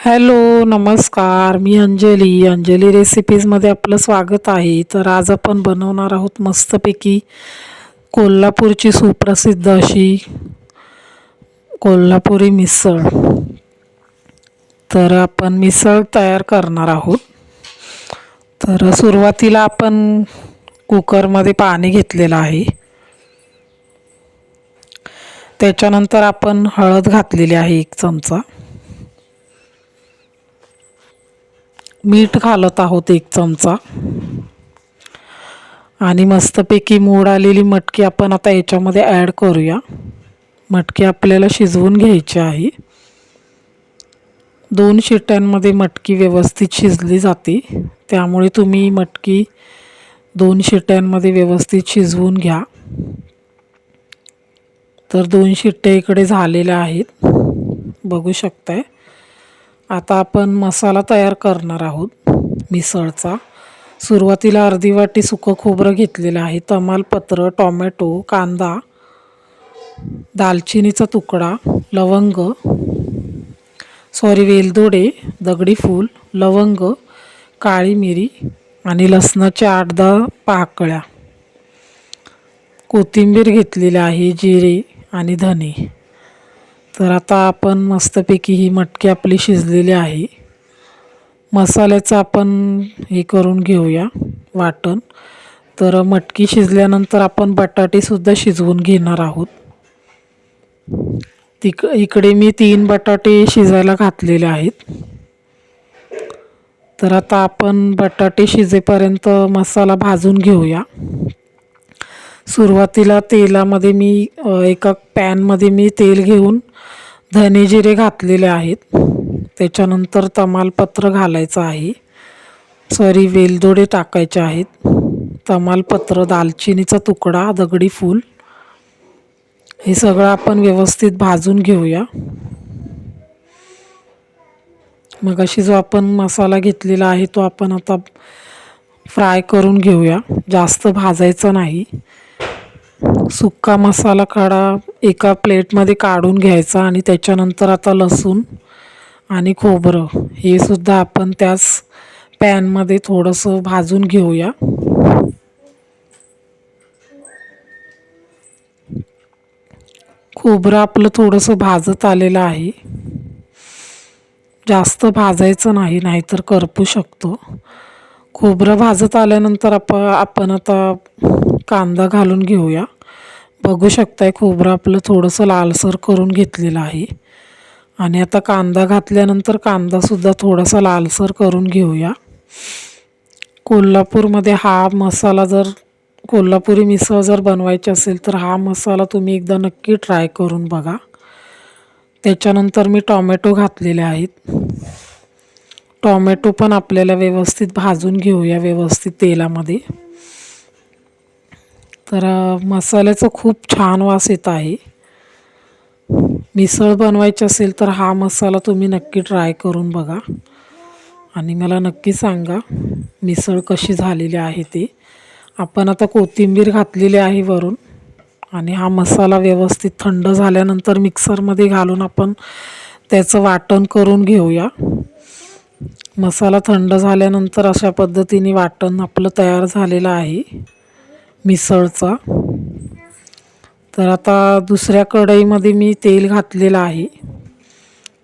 Hello, नमस्कार. मी अंजली रेसिपीजमध्ये आपलं स्वागत आहे. तर आज आपण बनवणार आहोत मस्तपैकी कोल्हापूरची सुप्रसिद्ध अशी कोल्हापुरी मिसळ. तर आपण मिसळ तयार करणार आहोत. तर सुरुवातीला आपण कुकरमध्ये पाणी घेतलेलं आहे. त्याच्यानंतर आपण हळद घातलेली आहे 1 चमचा. मीठ घालत आहोत 1 चमचा आणि मस्तपैकी मोड आलेली मटकी आपण आता याच्यामध्ये ॲड करूया. मटकी आपल्याला शिजवून घ्यायची आहे. 2 शिट्ट्यांमध्ये मटकी व्यवस्थित शिजली जाते, त्यामुळे तुम्ही मटकी 2 शिट्ट्यांमध्ये व्यवस्थित शिजवून घ्या. तर 2 शिट्ट्या इकडे झालेल्या आहेत, बघू शकताय. आता आपण मसाला तयार करणार आहोत मिसळचा. सुरुवातीला अर्धी वाटी सुकं खोबरं घेतलेलं आहे, तमालपत्र, टोमॅटो, कांदा, दालचिनीचा तुकडा, वेलदोडे, दगडी फूल, लवंग, काळी मिरी आणि लसणाच्या 8-10 पाकळ्या, कोथिंबीर घेतलेली आहे, जिरे आणि धने. तर आता आपण मस्तपैकी ही मटकी आपली शिजलेली आहे. मसाल्याचं आपण हे करून घेऊया वाटण. तर मटकी शिजल्यानंतर आपण बटाटेसुद्धा शिजवून घेणार आहोत. इकडे मी 3 बटाटे शिजायला घातलेले आहेत. तर आता आपण बटाटे शिजेपर्यंत मसाला भाजून घेऊया. सुरुवातीला तेलामध्ये मी एका पॅनमध्ये मी तेल घेऊन धने जिरे घातलेले आहेत. त्याच्यानंतर तमालपत्र घालायचं आहे, वेलदोडे टाकायचे आहेत. तमालपत्र, दालचिनीचा तुकडा, दगडी फूल, हे सगळं आपण व्यवस्थित भाजून घेऊया. मगाशी जो आपण मसाला घेतलेला आहे तो आपण आता फ्राय करून घेऊया, जास्त भाजायचं नाही. सुक्का मसाला एका प्लेटमध्ये काढून घ्यायचा आणि त्याच्यानंतर आता लसूण आणि खोबरं हे सुद्धा आपण त्याच पॅनमध्ये थोडंसं भाजून घेऊया. खोबरं आपलं थोडंसं भाजत आलेलं आहे, जास्त भाजायचं नाही, नाहीतर करपू शकतो. खोबरं भाजत आल्यानंतर आपण आता कांदा घालून घेऊया. बघू शकताय खोबरं आपलं थोडंसं लालसर करून घेतलेलं आहे. आणि आता कांदा घातल्यानंतर कांदासुद्धा थोडासा लालसर करून घेऊया. कोल्हापूरमध्ये हा मसाला कोल्हापुरी मिसळ जर बनवायची असेल तर हा मसाला तुम्ही एकदा नक्की ट्राय करून बघा. त्याच्यानंतर मी टोमॅटो घातलेले आहेत. टोमॅटो पण आपल्याला व्यवस्थित भाजून घेऊया व्यवस्थित तेलामध्ये. तर मसाल्याचा खूप छान वास येत आहे. मिसळ बनवायची असेल तर हा मसाला तुम्ही नक्की ट्राय करून बघा आणि मला नक्की सांगा मिसळ कशी झालेली आहे ते. आपण आता कोथिंबीर घातलेली आहे वरून आणि हा मसाला व्यवस्थित थंड झाल्यानंतर मिक्सरमध्ये घालून आपण त्याचं वाटण करून घेऊया. मसाला थंड झाल्यानंतर अशा पद्धतीने वाटण आपलं तयार झालेलं आहे मिसळचा. तर आता दुसऱ्या कढईमध्ये मी तेल घातलेलं आहे.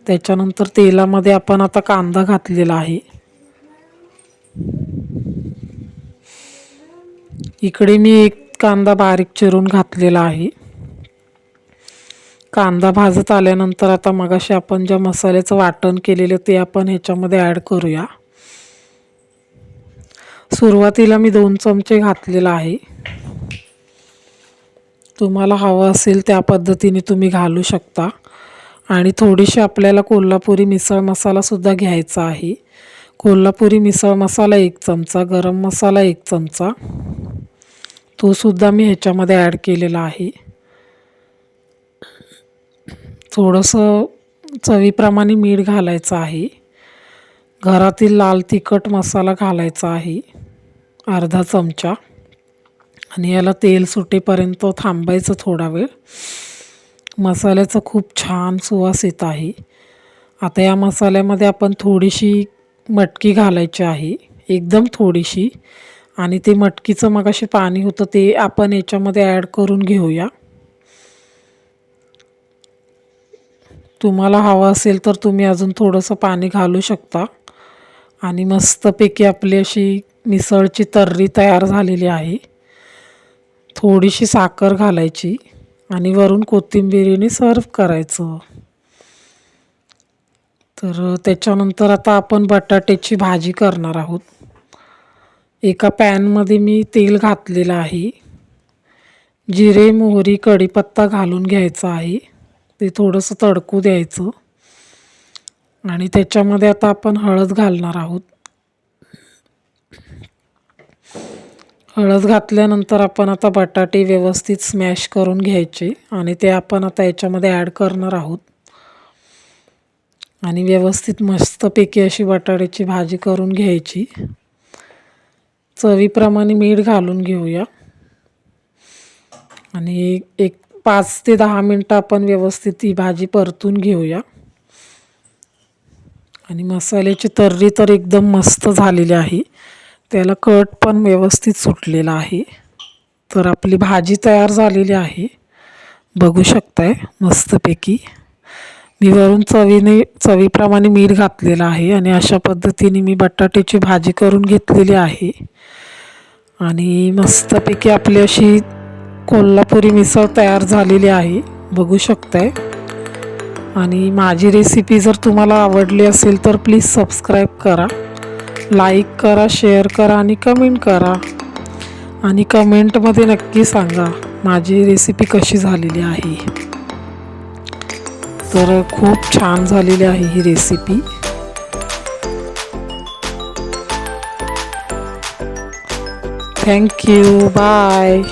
त्याच्यानंतर तेलामध्ये आपण आता कांदा घातलेला आहे. इकडे मी 1 कांदा बारीक चिरून घातलेला आहे. कांदा भाजत आल्यानंतर आता मगाशी आपण ज्या मसाल्याचं वाटण केलेलं ते आपण ह्याच्यामध्ये ॲड करूया. सुरुवातीला मी 2 चमचे घातलेला आहे. तुम्हाला हवं असेल त्या पद्धतीने तुम्ही घालू शकता. आणि थोडीशी आपल्याला कोल्हापुरी मिसळ मसालासुद्धा घ्यायचा आहे. कोल्हापुरी मिसळ मसाला 1 चमचा, गरम मसाला 1 चमचा, तो सुद्धा मी ह्याच्यामध्ये ॲड केलेला आहे. थोडंसं चवीप्रमाणे मीठ घालायचं आहे. घरातील लाल तिखट मसाला घालायचा आहे अर्धा चमचा आणि याला तेल सुटेपर्यंत थांबायचं थोडा वेळ. मसाल्याचा खूप छान सुवास येत आहे आता या मसाल्यामध्ये आपण थोडीशी मटकी घालायची आहे, एकदम थोडीशी. आणि ते मटकीचं मगाशी पाणी होतं ते आपण याच्यामध्ये ॲड करून घेऊया. तुम्हाला हवं असेल तर तुम्ही अजून थोडंसं पाणी घालू शकता. आणि मस्तपैकी आपली अशी मिसळची तर्री तयार झालेली आहे. थोडीशी साखर घालायची आणि वरून कोथिंबिरीने सर्व करायचं. तर त्याच्यानंतर आता आपण बटाट्याची भाजी करणार आहोत. एका पॅनमध्ये मी तेल घातलेलं आहे. जिरे, मोहरी, कढीपत्ता घालून घ्यायचा आहे. ते थोडंसं तडकू द्यायचं आणि त्याच्यामध्ये आता आपण हळद घालणार आहोत. हळद घातल्यानंतर आपण आता बटाटे व्यवस्थित स्मॅश करून घ्यायचे आणि ते आपण आता याच्यामध्ये ॲड करणार आहोत. आणि व्यवस्थित मस्तपैकी अशी बटाट्याची भाजी करून घ्यायची. चवीप्रमाणे मीठ घालून घेऊया आणि एक 5 ते 10 मिनटं आपण व्यवस्थित ही भाजी परतून घेऊया. आणि मसाल्याची तर्री तर एकदम मस्त झालेली आहे, त्याला कट पण व्यवस्थित सुटलेला आहे. तर आपली भाजी तयार झालेली आहे, बघू शकताय मस्तपैकी. मी वरून चवीप्रमाणे मीठ घातलेलं आहे आणि अशा पद्धतीने मी बटाट्याची भाजी करून घेतलेली आहे. आणि मस्तपैकी आपली अशी कोल्हापुरी मिसळ तयार झालेली आहे, बघू शकताय. आणि माझी रेसिपी जर तुम्हाला आवडली असेल तर प्लीज सबस्क्राईब करा, लाईक करा, शेअर करा आणि कमेंट करा. आणि कमेंटमध्ये नक्की सांगा माझी रेसिपी कशी झालेली आहे. तर खूप छान झालेली आहे ही रेसिपी. Thank you, bye.